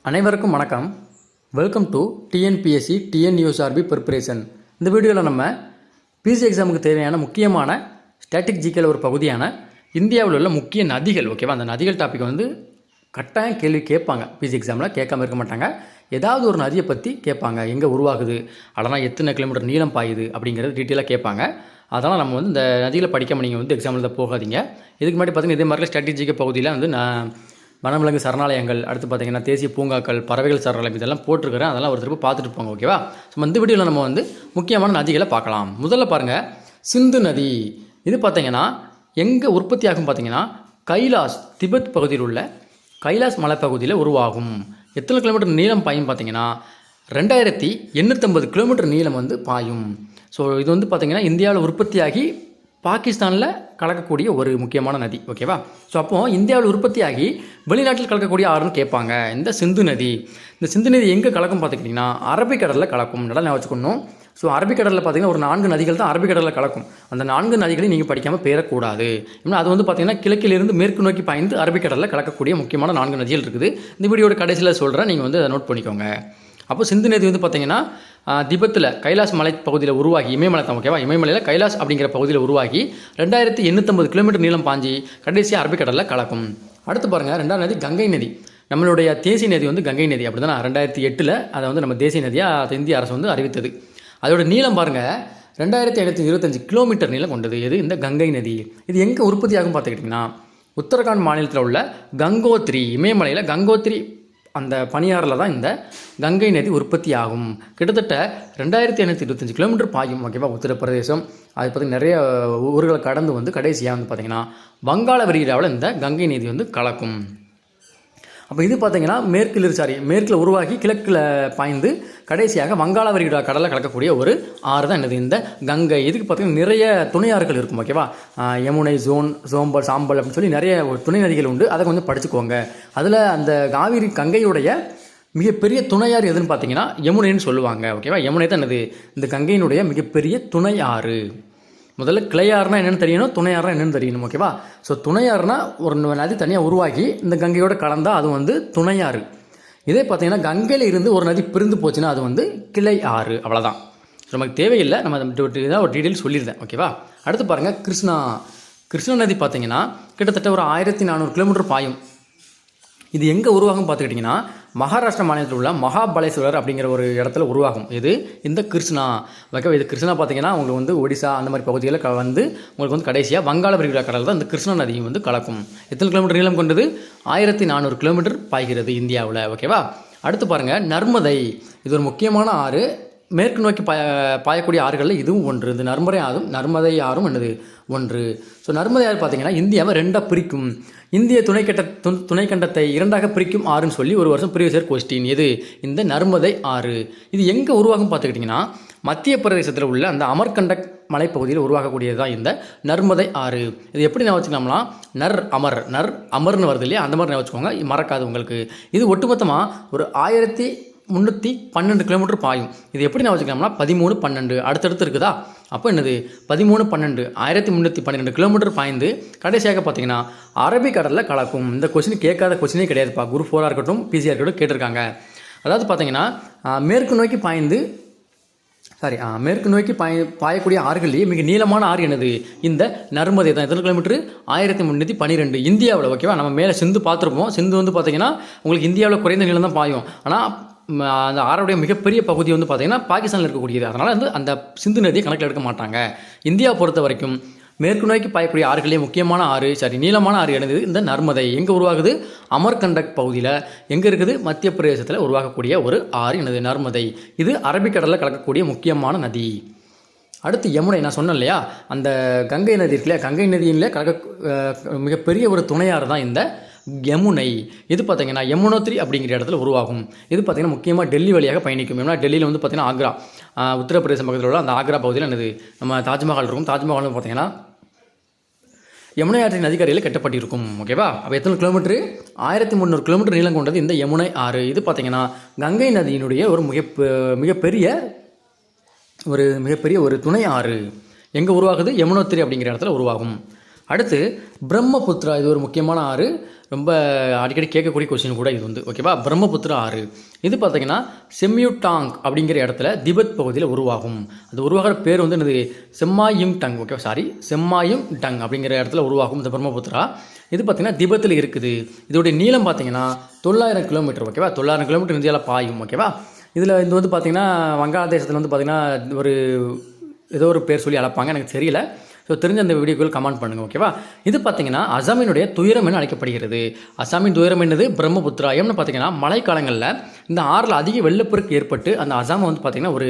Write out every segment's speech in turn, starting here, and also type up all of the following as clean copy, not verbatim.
அனைவருக்கும் வணக்கம். Welcome to TNPSC TNUSRB preparation. இந்த வீடியோவில் நம்ம பிசி எக்ஸாமுக்கு தேவையான முக்கியமான ஸ்டாட்டிக் ஜிகேல ஒரு பகுதியான இந்தியாவில் உள்ள முக்கிய நதிகள், ஓகேவா, அந்த நதிகள் டாபிக் வந்து கட்டாயம் கேள்வி கேட்பாங்க. பிசி எக்ஸாமில் கேட்காம இருக்க மாட்டாங்க. ஏதாவது ஒரு நதியை பற்றி கேட்பாங்க. எங்கே உருவாகுது, அதெல்லாம் எத்தனை கிலோமீட்டர் நீளம் பாயுது அப்படிங்கிறது டீட்டெயிலாக கேட்பாங்க. அதனால் நம்ம வந்து இந்த நதிகளை படிக்காமல் நீங்கள் வந்து எக்ஸாமில் தான் போகாதீங்க. இதுக்கு முன்னாடி பார்த்தீங்கன்னா இதே மாதிரி ஸ்டாட்டிக் ஜிகே பகுதியில் வந்து நான் வனவிலங்கு சரணாலயங்கள், அடுத்து பார்த்தீங்கன்னா தேசிய பூங்காக்கள், பறவைகள் சரணாலயம் இதெல்லாம் போட்டிருக்கிறேன். அதெல்லாம் ஒரு திருப்பி பார்த்துட்டு போங்க, ஓகேவா. ஸோ இந்த வீடியோவில் நம்ம வந்து முக்கியமான நதிகளை பார்க்கலாம். முதல்ல பாருங்கள், சிந்து நதி. இது பார்த்தீங்கன்னா எங்கே உற்பத்தி ஆகும் பார்த்தீங்கன்னா கைலாஸ், திபெத் பகுதியில் உள்ள கைலாஸ் மலைப்பகுதியில் உருவாகும். எத்தனை கிலோமீட்டர் நீளம் பாயும் பார்த்தீங்கன்னா 2850 கிலோமீட்டர் நீளம் வந்து பாயும். ஸோ இது வந்து பார்த்தீங்கன்னா இந்தியாவில் உற்பத்தியாகி பாகிஸ்தானில் கலக்கக்கூடிய ஒரு முக்கியமான நதி, ஓகேவா. ஸோ அப்போது இந்தியாவில் உற்பத்தியாகி வெளிநாட்டில் கலக்கக்கூடிய ஆறுன்னு கேட்பாங்க இந்த சிந்து நதி. இந்த சிந்து நதி எங்கே கலக்கும் பார்த்துக்கிட்டிங்கன்னா அரபிக்கடலில் கலக்கும். நல்லா வச்சுக்கணும். ஸோ அரபிக்கடலில் பார்த்தீங்கன்னா ஒரு 4 நதிகள் தான் அரபிக்கடலில் கலக்கும். அந்த 4 நதிகளையும் நீங்கள் படிக்காமல் பேரக்கூடாது. ஏன்னா அது வந்து பார்த்தீங்கன்னா கிழக்கிலிருந்து மேற்கு நோக்கி பாய்ந்து அரபிக்கடலில் கலக்கக்கூடிய முக்கியமான 4 நதிகள் இருக்குது. இந்த வீடியோட கடைசியில் சொல்கிறேன், நீங்கள் வந்து அதை நோட் பண்ணிக்கோங்க. அப்போ சிந்து நதி வந்து பார்த்தீங்கன்னா திபெத்தில் கைலாஸ் மலை பகுதியில் உருவாகி, இமயமலை தான், ஓகேவா, இமயமலையில் கைலாஸ் அப்படிங்கிற பகுதியில் உருவாகி 2850 கிலோமீட்டர் நீளம் பாஞ்சி கடைசியாக அரபிக்கடலில் கலக்கும். அடுத்து பாருங்கள், 2ஆவது நதி கங்கை நதி. நம்மளுடைய தேசிய நதி வந்து கங்கை நதி, அப்படி தான் 2008 அதை வந்து நம்ம தேசிய நதியாக இந்திய அரசு வந்து அறிவித்தது. அதோட நீளம் பாருங்கள் 2525 கிலோமீட்டர் நீளம் கொண்டது. இது இந்த கங்கை நதி. இது எங்கே உற்பத்தி ஆகும் பார்த்துக்கிட்டிங்கன்னா உத்தரகாண்ட் மாநிலத்தில் உள்ள கங்கோத்ரி, இமயமலையில் கங்கோத்ரி அந்த பனியாறில் தான் இந்த கங்கை நதி உற்பத்தி ஆகும். கிட்டத்தட்ட 2825 கிலோமீட்டர் பாயும், ஓகேவா. உத்தரப்பிரதேசம் அதை பற்றி நிறைய ஊர்களை கடந்து வந்து கடைசியாக வந்து பார்த்திங்கன்னா வங்காள விரிகுடாவில் இந்த கங்கை நதி வந்து கலக்கும். அப்போ இது பார்த்திங்கன்னா மேற்கில் உருவாகி கிழக்கில் பாய்ந்து கடைசியாக வங்காள விரிகுடா கடலில் கலக்கக்கூடிய ஒரு ஆறு தான் என்னது இந்த கங்கை. இதுக்கு பார்த்திங்கன்னா நிறைய துணையாறுகள் இருக்கும், ஓகேவா. யமுனை, சோம்பல், சாம்பல் அப்படின்னு சொல்லி நிறைய துணை நதிகள் உண்டு. அதை கொஞ்சம் படிச்சுக்கோங்க. அதில் அந்த காவிரி கங்கையுடைய மிகப்பெரிய துணையாறு எதுன்னு பார்த்தீங்கன்னா யமுனைன்னு சொல்லுவாங்க, ஓகேவா. யமுனை தான் என்னது இந்த கங்கையினுடைய மிகப்பெரிய துணையாறு. முதல்ல கிளையாறுனா என்னென்னு தெரியணும், துணையாறுனா என்னென்னு தெரியணும், ஓகேவா. ஸோ துணையாறுனா ஒரு நதி தனியாக உருவாகி இந்த கங்கையோடு கலந்தால் அது வந்து துணையாறு. இதே பார்த்தீங்கன்னா கங்கையில் இருந்து ஒரு நதி பிரிந்து போச்சுன்னா அது வந்து கிளை ஆறு, அவ்வளோதான். நமக்கு தேவையில்லை, நம்ம இதான் ஒரு டீட்டெயில் சொல்லியிருந்தேன், ஓகேவா. அடுத்து பாருங்கள், கிருஷ்ணா நதி பார்த்தீங்கன்னா கிட்டத்தட்ட ஒரு 1400 கிலோமீட்டர் பாயும். இது எங்கே உருவாகும் பார்த்துக்கிட்டிங்கன்னா மகாராஷ்டிரா மாநிலத்தில் உள்ள மகாபலேஸ்வரர் அப்படிங்கிற ஒரு இடத்துல உருவாகும். இது இந்த கிருஷ்ணா, ஓகே. இது கிருஷ்ணா பார்த்தீங்கன்னா உங்களுக்கு வந்து ஒடிசா அந்த மாதிரி பகுதிகளில் வந்து உங்களுக்கு வந்து கடைசியாக வங்காள விரிகுடா கடல் தான் இந்த கிருஷ்ணா நதியும் வந்து கலக்கும். எத்தனை கிலோமீட்டர் நீளம் கொண்டது? 1400 கிலோமீட்டர் பாய்கிறது இந்தியாவில், ஓகேவா. அடுத்து பாருங்கள், நர்மதை. இது ஒரு முக்கியமான ஆறு. மேற்கு நோக்கி பாயக்கூடிய ஆறுகளில் இதுவும் ஒன்று. இந்த நர்மதை ஆறும் என்னது ஒன்று. ஸோ நர்மதை ஆறு பார்த்தீங்கன்னா இந்தியாவை 2ஆக பிரிக்கும். இந்திய துணைக்கண்டத்தை 2ஆக பிரிக்கும் ஆறுன்னு சொல்லி ஒரு வருஷம் ப்ரீவியஸ் இயர் கொஸ்டின். எது இந்த நர்மதை ஆறு. இது எங்கே உருவாகும் பார்த்துக்கிட்டிங்கன்னா மத்திய பிரதேசத்தில் உள்ள அந்த அமர்கண்டக் மலைப்பகுதியில் உருவாகக்கூடியது தான் இந்த நர்மதை ஆறு. இது எப்படி நான் வச்சுக்கலாம்னா நர் அமர்னு வருது இல்லையா, அந்த மாதிரி நான் வச்சுக்கோங்க, மறக்காது உங்களுக்கு. இது ஒட்டுமொத்தமாக ஒரு 1312 கிலோமீட்டர் பாயும். இது எப்படி நான் வச்சுக்கலாம்னா 13-12 அடுத்தடுத்து இருக்குதா. அப்போ என்னது 13-12 1312 கிலோமீட்டர் பாய்ந்து கடைசியாக பார்த்தீங்கன்னா அரபிக்கடலில் கலக்கும். இந்த கொஸ்டின் கேட்காத கொஸ்டினே கிடையாதுப்பா. குரூப் 4 இருக்கட்டும், பிசிஆர் இருக்கட்டும் கேட்டிருக்காங்க. அதாவது பார்த்தீங்கன்னா மேற்கு நோக்கி பாயக்கூடிய ஆறுகளிலேயே மிக நீளமான ஆறு என்னது இந்த நர்மதை தான். எத்தனை கிலோமீட்டர்? 1312 இந்தியாவில், ஓகேவா. நம்ம மேலே சிந்து பார்த்துருப்போம். சிந்து வந்து பார்த்தீங்கன்னா உங்களுக்கு இந்தியாவில் குறைந்த நீளம் தான் பாயும். ஆனால் அந்த ஆறுடைய மிகப்பெரிய பகுதி வந்து பார்த்தீங்கன்னா பாகிஸ்தானில் இருக்கக்கூடியது. அதனால் வந்து அந்த சிந்து நதியை கணக்கில் எடுக்க மாட்டாங்க. இந்தியாவை பொறுத்த வரைக்கும் மேற்கு நோக்கி பாயக்கூடிய ஆறுகளே முக்கியமான நீளமான ஆறு என்னது இந்த நர்மதை. எங்கே உருவாகுது? அமர்கண்டக் பகுதியில். எங்கே இருக்குது? மத்திய பிரதேசத்தில் உருவாகக்கூடிய ஒரு ஆறு என்னது நர்மதை. இது அரபிக்கடலில் கலக்கக்கூடிய முக்கியமான நதி. அடுத்து யமுனை. நான் சொன்னேன் இல்லையா, அந்த கங்கை நதி இருக்குல்லையா, கங்கை நதியில் கலக்க மிகப்பெரிய ஒரு துணையாறு தான் இந்த யமுனை. இது பார்த்தீங்கன்னா யமுனோத்ரி அப்படிங்கிற இடத்துல உருவாகும். இது பார்த்தீங்கன்னா முக்கியமாக டெல்லி வழியாக பயணிக்கும். ஏன்னா டெல்லியில் வந்து பார்த்தீங்கன்னா ஆக்ரா, உத்தரப்பிரதேச பக்கத்தில் உள்ள அந்த ஆக்ரா பகுதியில் என்னது நம்ம தாஜ்மஹால் இருக்கும். தாஜ்மஹால் பார்த்தீங்கன்னா யமுனை ஆற்றின் நதிக்கரையில் கட்டப்பட்டிருக்கும், ஓகேவா. அப்போ எத்தனை கிலோமீட்டர்? 1300 கிலோமீட்டர் நீளம் கொண்டது இந்த யமுனை ஆறு. இது பார்த்தீங்கன்னா கங்கை நதியினுடைய ஒரு மிகப்பெரிய ஒரு துணை ஆறு. எங்கே உருவாகுது? யமுனோத்ரி அப்படிங்கிற இடத்துல உருவாகும். அடுத்து பிரம்மபுத்திரா. இது ஒரு முக்கியமான ஆறு. ரொம்ப அடிக்கடி கேட்கக்கூடிய கொஸ்டின் கூட இது வந்து ஓகேவா. பிரம்மபுத்திரா ஆறு இது பார்த்தீங்கன்னா செம்யூடாங் அப்படிங்கிற இடத்துல திபெத் பகுதியில் உருவாகும். அது உருவாகிற பேர் வந்து என்னது செம்மாயும் டங் ஓகேவா செம்மாயும் டங் அப்படிங்கிற இடத்துல உருவாகும் இந்த பிரம்மபுத்திரா. இது பார்த்திங்கன்னா திபெத்தில் இருக்குது. இதோடைய நீளம் பார்த்தீங்கன்னா 900 கிலோமீட்டர் ஓகேவா. 900 கிலோமீட்டர் இந்தியாவில் பாயும் ஓகேவா. இதில் இது வந்து பார்த்திங்கன்னா வங்காளதேசத்தில் வந்து பார்த்திங்கன்னா ஒரு ஏதோ ஒரு பேர் சொல்லி அழைப்பாங்க, எனக்கு தெரியல. ஸோ தெரிஞ்ச அந்த வீடியோக்குள் கமெண்ட் பண்ணுங்கள் ஓகேவா. இது பார்த்தீங்கன்னா அசாமினுடைய துயரம் என அழைக்கப்படுகிறது. அசாமின் துயரம் என்னது பிரம்மபுத்திரா. ஏன்னு பார்த்தீங்கன்னா மழைக்காலங்களில் இந்த ஆறில் அதிக வெள்ளப்பெருக்கு ஏற்பட்டு அந்த அசாமை வந்து பார்த்திங்கன்னா ஒரு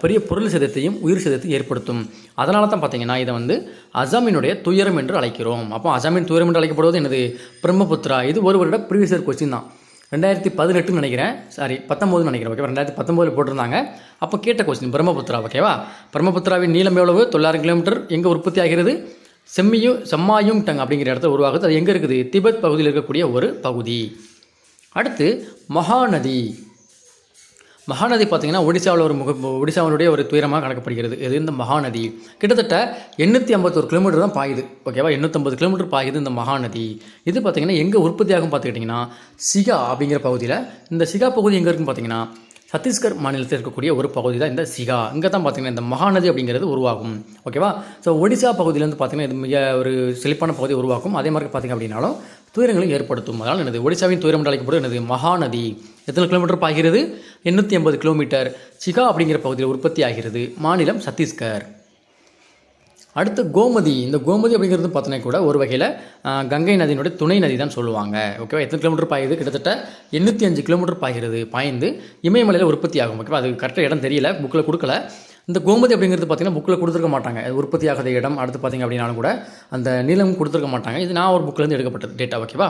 பெரிய பொருள் சேதத்தையும் உயிர் சேதத்தையும் ஏற்படுத்தும். அதனால தான் பார்த்தீங்கன்னா இதை வந்து அசாமினுடைய துயரம் என்று அழைக்கிறோம். அப்போ அசாமின் துயரம் என்று அழைக்கப்படுவது என்னது பிரம்மபுத்திரா. இது ஒரு வருட ப்ரீவியஸ் இயர் கொஸ்டின் தான். 2018 நினைக்கிறேன், 19 நினைக்கிறேன் ஓகேவா. 2019 போட்டிருந்தாங்க. அப்போ கேட்ட கொஸ்டின் பிரம்மபுத்திரா ஓகேவா. பிரம்மபுத்திராவின் நீளம் எவ்வளவு 900 கிலோமீட்டர். எங்கே உற்பத்தி ஆகிறது செம்மாயும் டங் அப்படிங்கிற இடத்துல உருவாகுது. அது எங்கே இருக்குது திபெத் பகுதியில் இருக்கக்கூடிய ஒரு பகுதி. அடுத்து மகாநதி. மகாநதி பார்த்திங்கன்னா ஒடிசாவினுடைய ஒரு துயரமாக கணக்கப்படுகிறது. இது இந்த மகாநதி கிட்டத்தட்ட 851 கிலோமீட்டர் தான் பாயுது ஓகேவா. 850 கிலோமீட்டர் பாயுது இந்த மகாநதி. இது பார்த்திங்கன்னா எங்கே உற்பத்தி ஆகும் பார்த்துக்கிட்டிங்கன்னா சிகா அப்படிங்கிற பகுதியில். இந்த சிகா பகுதி எங்கே இருக்குன்னு பார்த்தீங்கன்னா சத்தீஸ்கர் மாநிலத்தில் இருக்கக்கூடிய ஒரு பகுதி தான் இந்த சிகா. இங்கே தான் பார்த்திங்கன்னா இந்த மகாநதி அப்படிங்கிறது உருவாகும் ஓகேவா. ஸோ ஒடிசா பகுதியிலேருந்து பார்த்திங்கன்னா இது மிக ஒரு செழிப்பான பகுதி உருவாக்கும். அதே மாதிரி பார்த்திங்க அப்படின்னாலும் துயரங்களை ஏற்படுத்தும். அதனால் எனது ஒடிசாவின் துயரம் என்று அழைக்கப்படுவது எனது மகாநதி. எத்தனை கிலோமீட்டர் பாய்கிறது 850 கிலோமீட்டர். சிகா அப்படிங்கிற பகுதியில் உற்பத்தி ஆகிறது. மாநிலம் சத்தீஸ்கர். அடுத்து கோமதி. இந்த கோமதி அப்படிங்கிறது பார்த்தீங்கன்னா கூட ஒரு வகையில் கங்கை நதியினுடைய துணை நதி தான் சொல்லுவாங்க ஓகேவா. எத்தனை கிலோமீட்டர் பாயுது கிட்டத்தட்ட 805 கிலோமீட்டர் பாய்கிறது. பாய்ந்து இமயமலையில் உற்பத்தி ஆகும் ஓகேவா. அது கரெக்டாக இடம் தெரியல, புக்கில் கொடுக்கல. இந்த கோமதி அப்படிங்கிறது பார்த்திங்கன்னா புக்கில் கொடுத்துருக்க மாட்டாங்க. உற்பத்தி ஆகாத இடம் அடுத்து பார்த்திங்க அப்படின்னாலும் கூட அந்த நீளம் கொடுத்துருக்க மாட்டாங்க. இது நான் ஒரு புக்கிலேருந்து எடுக்கப்பட்டது டேட்டா ஓகேவா.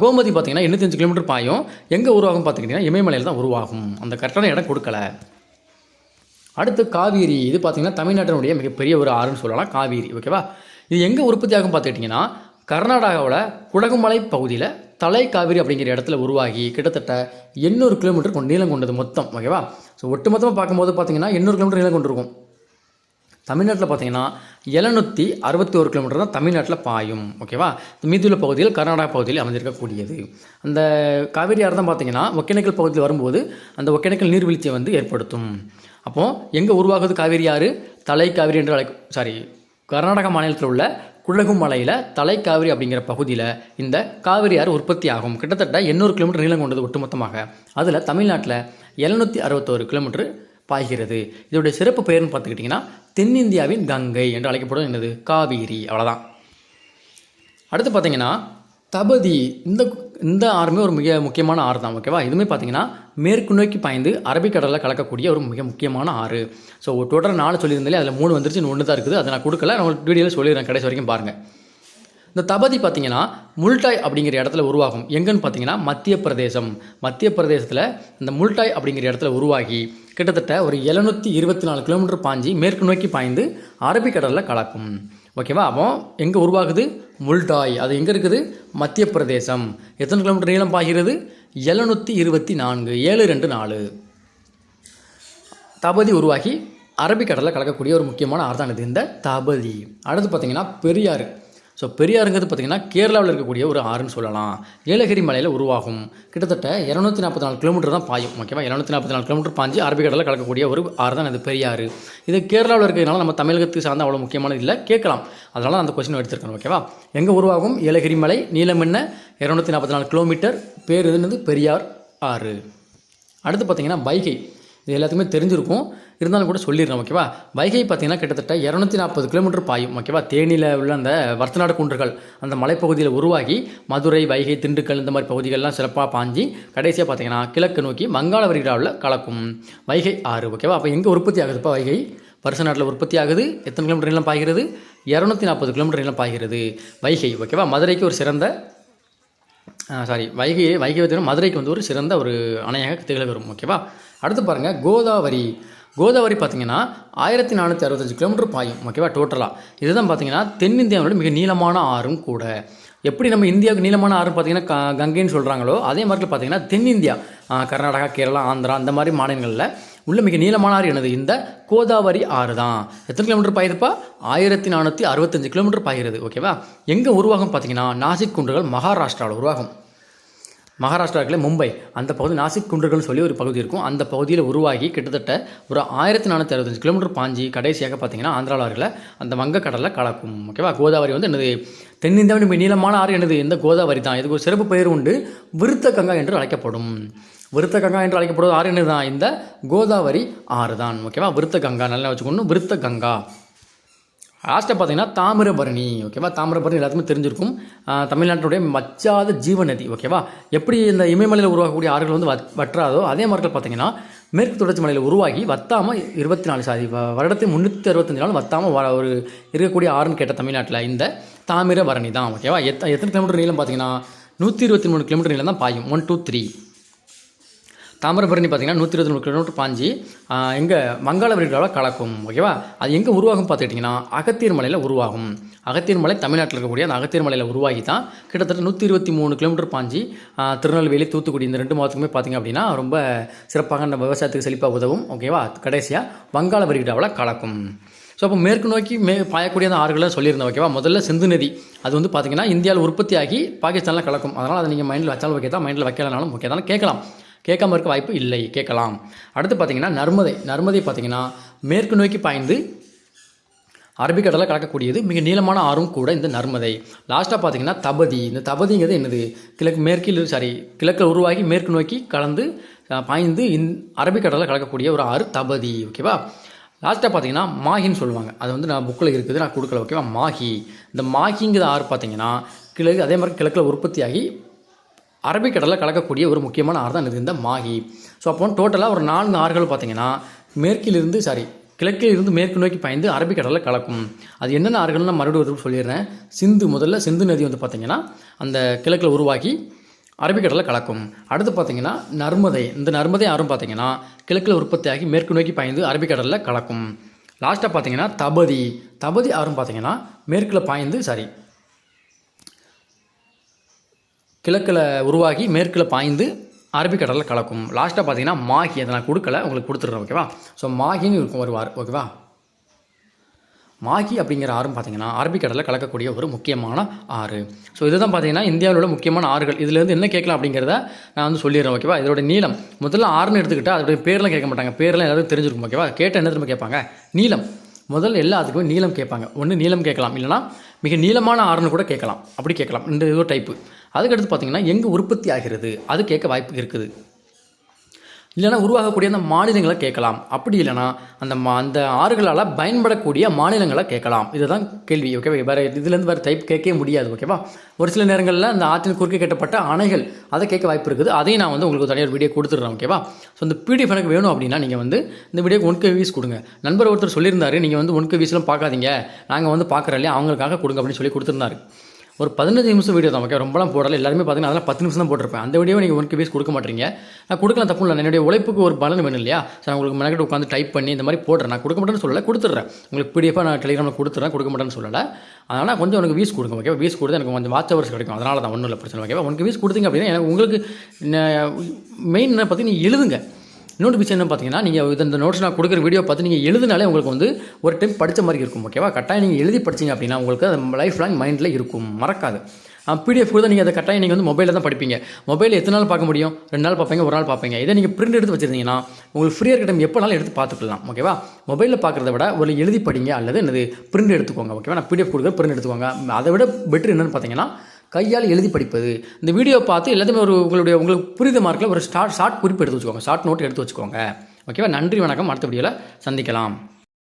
கோமதி பார்த்திங்கன்னா 805 கிலோமீட்டர் பாயும். எங்கே உருவாகும் பார்த்துக்கிட்டிங்கன்னா இமயமலையில் தான் உருவாகும். அந்த கரெக்டான இடம் கொடுக்கல. அடுத்து காவேரி. இது பார்த்திங்கன்னா தமிழ்நாட்டினுடைய மிகப்பெரிய ஒரு ஆறுன்னு சொல்லலாம் காவேரி ஓகேவா. இது எங்கே உற்பத்தி ஆகும் பார்த்துக்கிட்டிங்கன்னா கர்நாடகாவில் குடகுமலை பகுதியில் தலை காவிரி அப்படிங்கிற இடத்துல உருவாகி கிட்டத்தட்ட 800 கிலோமீட்டர் நீளம் கொண்டது மொத்தம் ஓகேவா. ஸோ ஒட்டுமொத்தமாக பார்க்கும்போது பார்த்திங்கன்னா 800 கிலோமீட்டர் நீளம் கொண்டிருக்கும். தமிழ்நாட்டில் பார்த்திங்கன்னா 761 கிலோமீட்டர் தான் தமிழ்நாட்டில் பாயும் ஓகேவா. மீதியுள்ள பகுதியில் கர்நாடகா பகுதியில் அமைந்திருக்கக்கூடியது. அந்த காவிரி ஆறு தான் பார்த்திங்கன்னா ஒகேனக்கல் பகுதியில் வரும்போது அந்த ஒகேனக்கல் நீர்வீழ்ச்சியை வந்து ஏற்படுத்தும். அப்போது எங்கே உருவாகுது காவிரி ஆறு தலை காவிரி என்று கர்நாடகா மாநிலத்தில் உள்ள குடகுமலையில் தலைக்காவிரி அப்படிங்கிற பகுதியில் இந்த காவிரி ஆறு உற்பத்தி ஆகும். கிட்டத்தட்ட 800 கிலோமீட்டர் நீளம் கொண்டது ஒட்டுமொத்தமாக. அதில் தமிழ்நாட்டில் 761 கிலோமீட்டர் பாய்கிறது. இதோடைய சிறப்பு பெயர்னு பார்த்துக்கிட்டிங்கன்னா தென்னிந்தியாவின் கங்கை என்று அழைக்கப்படும் என்னது காவிரி. அவ்வளோதான். அடுத்து பார்த்திங்கன்னா தபதி. இந்த ஆறுமே ஒரு மிக முக்கியமான ஆறு தான் ஓகேவா. இதுவுமே பார்த்திங்கன்னா மேற்கு நோக்கி பாய்ந்து அரபிக்கடலில் கலக்கக்கூடிய ஒரு மிக முக்கியமான ஆறு. ஸோ டோட்டலாக 4 சொல்லியிருந்தாலே அதில் 3 வந்துருச்சு, 1 தான் இருக்குது. அதை நான் கொடுக்கல, நான் உங்களுக்கு வீடியோவில் சொல்லிடுறேன், கடைசி வரைக்கும் பாருங்கள். இந்த தபதி பார்த்திங்கன்னா முல்டாய் அப்படிங்கிற இடத்துல உருவாகும். எங்கன்னு பார்த்தீங்கன்னா மத்திய பிரதேசத்தில் இந்த முல்டாய் அப்படிங்கிற இடத்துல உருவாகி கிட்டத்தட்ட ஒரு 724 கிலோமீட்டர் பாய்ஞ்சி மேற்கு நோக்கி பாய்ந்து அரபிக்கடலில் கலக்கும் ஓகேவா. அப்போ எங்கே உருவாகுது முல்டாய். அது எங்கே இருக்குது மத்திய பிரதேசம். எத்தனை கிலோமீட்டர் நீளம் பாய்கிறது 724 724. தபதி உருவாகி அரபிக்கடலில் கலக்கக்கூடிய ஒரு முக்கியமான ஆறு தான் இது இந்த தபதி. அடுத்து பார்த்திங்கன்னா பெரியாறு. ஸோ பெரியாறுங்கிறது பார்த்திங்கன்னா கேரளாவில் இருக்கக்கூடிய ஒரு ஆறுன்னு சொல்லலாம். ஏலகிரி மலையில் உருவாகும். கிட்டத்தட்ட 244 கிலோமீட்டர் தான் பாயும் ஓகேவா. 244 கிலோமீட்டர் பாய்ஞ்சி அரபிக்கடலில் கலக்கக்கூடிய ஒரு ஆறு தான் இது பெரியாறு. இது கேரளாவில் இருக்கிறதுனால நம்ம தமிழகத்துக்கு சார்ந்த அவ்வளோ முக்கியமானது இல்லை, கேட்கலாம். அதனால அந்த கொஸ்டின் எடுத்துருக்கணும் ஓகேவா. எங்கே உருவாகும் ஏலகிரி மலை, நீளம் என்ன 244 கிலோமீட்டர், பேர் என்னது பெரியார் ஆறு. அடுத்து பார்த்திங்கன்னா வைகை. இது எல்லாத்துக்குமே தெரிஞ்சிருக்கும், இருந்தாலும் கூட சொல்லிடுறேன் ஓகேவா. வைகை பார்த்திங்கன்னா கிட்டத்தட்ட 240 கிலோமீட்டர் பாயும் ஓகேவா. தேனியில் உள்ள அந்த வர்த்தநாடு குன்றுகள் அந்த மலைப்பகுதியில் உருவாகி மதுரை, வைகை, திண்டுக்கல் இந்த மாதிரி பகுதிகளெலாம் சிறப்பாக பாஞ்சி கடைசியாக பார்த்திங்கன்னா கிழக்கு நோக்கி வங்காள விரிகுடாவில் கலக்கும் வைகை ஆறு ஓகேவா. அப்போ எங்கே உற்பத்தி ஆகுதுப்பா வைகை வருஷ நாட்டில் உற்பத்தி ஆகுது. எத்தனை கிலோமீட்டர் நீளம் பாய்கிறது 240 கிலோமீட்டர் நீளம் பாய்கிறது வைகை ஓகேவா. மதுரைக்கு ஒரு சிறந்த வைகை வந்து மதுரைக்கு வந்து ஒரு சிறந்த ஒரு அணையாக திகழ்கிறோம் ஓகேவா. அடுத்து பாருங்கள் கோதாவரி பார்த்திங்கன்னா 1465 கிலோமீட்டர் பாயும் ஓகேவா டோட்டலாக. இதுதான் பார்த்திங்கன்னா தென்னிந்தியாவோட மிக நீளமான ஆறும் கூட. எப்படி நம்ம இந்தியாவுக்கு நீளமான ஆறுன்னு பார்த்திங்கன்னா கங்கைன்னு சொல்கிறாங்களோ அதே மாதிரி பார்த்திங்கன்னா தென்னிந்தியா கர்நாடகா, கேரளா, ஆந்திரா அந்த மாதிரி மாநிலங்களில் உள்ள மிக நீளமான ஆறு என்னது? இந்த கோதாவரி ஆறு தான். எத்தனை கிலோமீட்டர் பாயிருப்பா? 1465 கிலோமீட்டர் பாய்கிறது. ஓகேவா? எங்கே உருவாகும் பார்த்தீங்கன்னா நாசிக் குன்றுகள் மகாராஷ்டிராவில் உருவாகும். மகாராஷ்டிராவில் மும்பை அந்த பகுதி நாசிக் குன்றுகள்னு சொல்லி ஒரு பகுதி இருக்கும். அந்த பகுதியில் உருவாகி கிட்டத்தட்ட ஒரு 1465 கிலோமீட்டர் பாஞ்சி கடைசியாக பார்த்தீங்கன்னா ஆந்திராவில் அந்த வங்கக்கடலில் கலக்கும். ஓகேவா? கோதாவரி வந்து என்னது? தென்னிந்தியாவின் மிக நீளமான ஆறு என்னது? இந்த கோதாவரி தான். இதுக்கு ஒரு சிறப்பு பெயர் உண்டு, விருத்த கங்கா என்று அழைக்கப்படும். விருத்த கங்கா என்று அழைக்கப்படுவது ஆறு என்னது தான்? இந்த கோதாவரி ஆறு தான். ஓகேவா? விருத்த கங்கா நல்லா வச்சுக்கணும், விருத்த கங்கா. லாஸ்ட்டாக பார்த்தீங்கன்னா தாமிரபரணி. ஓகேவா? தாமிரபரணி எல்லாத்துக்குமே தெரிஞ்சிருக்கும். தமிழ்நாட்டுடைய வற்றாத ஜீவநதி. ஓகேவா? எப்படி இந்த இமயமலையில் உருவாகக்கூடிய ஆறுகள் வந்து வற்றாதோ அதே மாதிரி பார்த்தீங்கன்னா மேற்கு தொடர்ச்சி மலையில் உருவாகி வத்தாமல் 24 வருடத்தை 365 நாள் வத்தாமல் ஒரு இருக்கக்கூடிய ஆறுன்னு கேட்ட தமிழ்நாட்டில் இந்த தாமிரபரணி தான். ஓகேவா? எத்தனை கிலோமீட்டர் நீளம் பார்த்தீங்கன்னா 123 கிலோமீட்டர் நீளம் தான் பாயும். 1 2 3. தாமிரபரணி பார்த்தீங்கன்னா 123 கிலோமீட்டர் பாஞ்சி எங்கே வங்காள விரிகுடாவில் கலக்கும். ஓகேவா? அது எங்கே உருவாகும் பார்த்துக்கிட்டிங்கன்னா அகத்தியர் மலையில் உருவாகும். அகத்தியர் மலை தமிழ்நாட்டில் இருக்கக்கூடிய அந்த அகத்தியர் மலையில் உருவாகி தான் கிட்டத்தட்ட 123 கிலோமீட்டர் பாஞ்சி திருநெல்வேலி தூத்துக்குடி இந்த 2 மாவட்டத்துக்குமே பார்த்திங்க அப்படின்னா ரொம்ப சிறப்பாக நம்ம விவசாயத்துக்கு செழிப்பாக உதவும். ஓகேவா? கடைசியாக வங்காள விரிகுடாவில் கலக்கும். ஸோ அப்போ மேற்கு நோக்கி பாயக்கூடிய அந்த ஆறுகளை சொல்லியிருந்தேன். ஓகேவா? முதல்ல சிந்து நதி அது வந்து பார்த்திங்கன்னா இந்தியாவில் உற்பத்தியாகி பாகிஸ்தானில் கலக்கும். அதனால் அதை நீங்கள் மைண்டில் வச்சாலும் ஓகே தான், மைண்டில் வைக்கலனாலும் ஓகே தான். கேட்கலாம், கேட்காம இருக்க வாய்ப்பு இல்லை, கேட்கலாம். அடுத்து பார்த்தீங்கன்னா நர்மதை பார்த்தீங்கன்னா மேற்கு நோக்கி பாய்ந்து அரபிக்கடலில் கலக்கக்கூடியது மிக நீளமான ஆறும் கூட இந்த நர்மதை. லாஸ்ட்டாக பார்த்தீங்கன்னா தபதி. இந்த தபதிங்கிறது என்னது? கிழக்கில் உருவாகி மேற்கு நோக்கி கலந்து பாய்ந்து அரபிக்கடலில் கலக்கக்கூடிய ஒரு ஆறு தபதி. ஓகேவா? லாஸ்ட்டாக பார்த்தீங்கன்னா மாஹின்னு சொல்லுவாங்க. அது வந்து நான் புக்கில் இருக்குது, நான் கொடுக்கல. ஓகேவா? மாஹி. இந்த மாஹிங்கிற ஆறு பார்த்தீங்கன்னா அதே மாதிரி கிழக்கில் உற்பத்தியாகி அரபிக்கடலில் கலக்கக்கூடிய ஒரு முக்கியமான ஆறு தான் இந்த மாஹி. ஸோ அப்போ டோட்டலாக ஒரு 4 ஆறுகள் பார்த்தீங்கன்னா கிழக்கிலிருந்து மேற்கு நோக்கி பாய்ந்து அரபிக்கடலில் கலக்கும். அது என்னென்ன ஆறுகள்னு நான் மறுபடியும் சொல்லிடுறேன். முதல்ல சிந்து நதி வந்து பார்த்திங்கன்னா அந்த கிழக்கில் உருவாகி அரபிக்கடலில் கலக்கும். அடுத்து பார்த்திங்கன்னா நர்மதை. இந்த நர்மதை ஆறும் பார்த்திங்கன்னா கிழக்கில் உற்பத்தியாகி மேற்கு நோக்கி பாய்ந்து அரபிக்கடலில் கலக்கும். லாஸ்ட்டாக பார்த்திங்கன்னா தபதி ஆறும் பார்த்திங்கன்னா மேற்கில் பாய்ந்து கிழக்கில் உருவாகி மேற்கில் பாய்ந்து அரபிக்கடலில் கலக்கும். லாஸ்ட்டாக பார்த்தீங்கன்னா மாஹி. அதை நான் கொடுக்கல, உங்களுக்கு கொடுத்துட்றேன். ஓகேவா? ஸோ மாஹின்னு இருக்கும் ஒரு ஆறு. ஓகேவா? மாஹி அப்படிங்கிற ஆறும் பார்த்தீங்கன்னா அரபிக்கடலில் கலக்கக்கூடிய ஒரு முக்கியமான ஆறு. ஸோ இதுதான் பார்த்தீங்கன்னா இந்தியாவில் உள்ள முக்கியமான ஆறுகள். இதுலேருந்து என்ன கேட்கலாம் அப்படிங்கிறத நான் வந்து சொல்லிடுறேன். ஓகேவா? இதோட நீளம் முதல்ல ஆறுன்னு எடுத்துக்கிட்டால் அதோடைய பேரெலாம் கேட்க மாட்டாங்க, பேரெலாம் எல்லாரும் தெரிஞ்சிருக்கும். ஓகேவா? கேட்ட என்ன திரும்ப கேட்பாங்க? நீளம். முதல்ல எல்லாத்துக்குமே நீளம் கேட்பாங்க. ஒன்று நீளம் கேட்கலாம், இல்லைனா மிக நீளமான ஆறுன்னு கூட கேட்கலாம். அப்படி கேட்கலாம். இந்த இது டைப்பு. அதுக்கடுத்து பார்த்தீங்கன்னா எங்கே உற்பத்தி ஆகிறது அது கேட்க வாய்ப்பு இருக்குது. இல்லைனா உருவாகக்கூடிய அந்த மாநிலங்களை கேட்கலாம். அப்படி இல்லைனா அந்த ஆறுகளால் பயன்படக்கூடிய மாநிலங்களை கேட்கலாம். இதுதான் கேள்வி. ஓகேவா? வேறு இதுலேருந்து வேறு டைப் கேட்கவே முடியாது. ஓகேவா? ஒரு சில நேரங்களில் அந்த ஆற்றின் குறுக்கே கட்டப்பட்ட அணைகள் அதை கேட்க வாய்ப்பு இருக்குது. அதையும் நான் வந்து உங்களுக்கு தனியாக வீடியோ கொடுத்துட்றேன். ஓகேவா? ஸோ இந்த பிடிஎஃப் எனக்கு வேணும் அப்படின்னா நீங்கள் வந்து இந்த வீடியோக்கு 1 KV கொடுங்க. நண்பர் ஒருத்தர் சொல்லியிருந்தாரு, நீங்கள் வந்து 1 KV பார்க்காதீங்க, நாங்கள் வந்து பார்க்குறோம் இல்லையா, அவங்களுக்காக கொடுங்க அப்படின்னு சொல்லி கொடுத்துருந்தாரு. ஒரு 15 நிமிஷம் வீடியோ தான். ஓகே? ரொம்பலாம் போடலை. எல்லாருமே பார்த்தீங்கன்னா அதெல்லாம் 10 நிமிஷம் தான் போட்டிருப்பேன். அந்த வீடியோ நீங்கள் 1 KV கொடுக்க மாட்டீங்க. நான் கொடுக்கலாம், தப்பு இல்லை. என்னுடைய உழைப்புக்கு ஒரு பலன் வேணும் இல்லையா? ஸோ நான் உங்களுக்கு மெனக்கிட்ட உட்காந்து டைப் பண்ணி இந்த மாதிரி போடுறேன். நான் கொடுக்க மாட்டேன்னு சொல்லலை, கொடுத்துட்றேன். உங்களுக்கு பிடிஎஃபாக நான் டெலிகிராமில் கொடுத்துட்றேன், கொடுக்க மாட்டேன்னு சொல்லலை. அதனால் கொஞ்சம் எனக்கு வீஸ் கொடுங்க. ஓகே? வீஸ் கொடுத்து எனக்கு கொஞ்சம் வாட்ச் ஹவர்ஸ் கிடைக்கும். அதனால தான் ஒன்றும் இல்லை, பிரச்சனை. ஓகேவா? 1 வீஸ் கொடுத்தீங்க அப்படின்னா எனக்கு உங்களுக்கு மெயின் என்ன பார்த்து நீங்கள் எழுதுங்க. இன்னொரு விஷயம் என்ன பார்த்தீங்கன்னா, நீங்கள் இந்த நோட்ஸ் நான் கொடுக்குற வீடியோ பார்த்து நீங்கள் எழுதினாலே உங்களுக்கு வந்து ஒரு டைம் படித்த மாதிரி இருக்கும். ஓகேவா? கட்டாயம் நீங்கள் எழுதி படிச்சிங்க அப்படின்னா உங்களுக்கு அது லைஃப் லாங் மைண்டில் இருக்கும், மறக்காது. பிடிஎஃப் கூட நீங்கள் அதை கட்டாயம் நீங்கள் வந்து மொபைலில் தான் படிப்பீங்க. மொபைலில் எத்தனை நாள் பார்க்க முடியும்? 2 நாள் பார்ப்பீங்க, 1 நாள் பார்ப்பீங்க. இதை நீங்கள் பிரிண்ட் எடுத்து வச்சுருந்தீங்கன்னா உங்களுக்கு ஃப்ரீயாக இருக்க டைம் எப்போனாலும் எடுத்து பார்த்துக்கலாம். ஓகேவா? மொபைலில் பார்க்குறத விட ஒரு எழுதி படிங்க, அல்லது என்னது பிரிண்ட் எடுத்துக்கோங்க. ஓகேவா? நான் பிடிஎஃப் கொடுக்குற பிரிண்ட் எடுத்துக்கோங்க. அதை விட பெட்ரு என்னென்னு பார்த்தீங்கன்னா கையால் எழுதி படிப்பது. இந்த வீடியோ பார்த்து எல்லாத்தையுமே உங்களுக்கு புரித மார்க்கில் ஒரு ஷார்ட் குறிப்பு எடுத்து வச்சுக்கோங்க, ஷார்ட் நோட் எடுத்து வச்சுக்கோங்க. ஓகேவா? நன்றி, வணக்கம். அடுத்த வீடியோவில் சந்திக்கலாம்.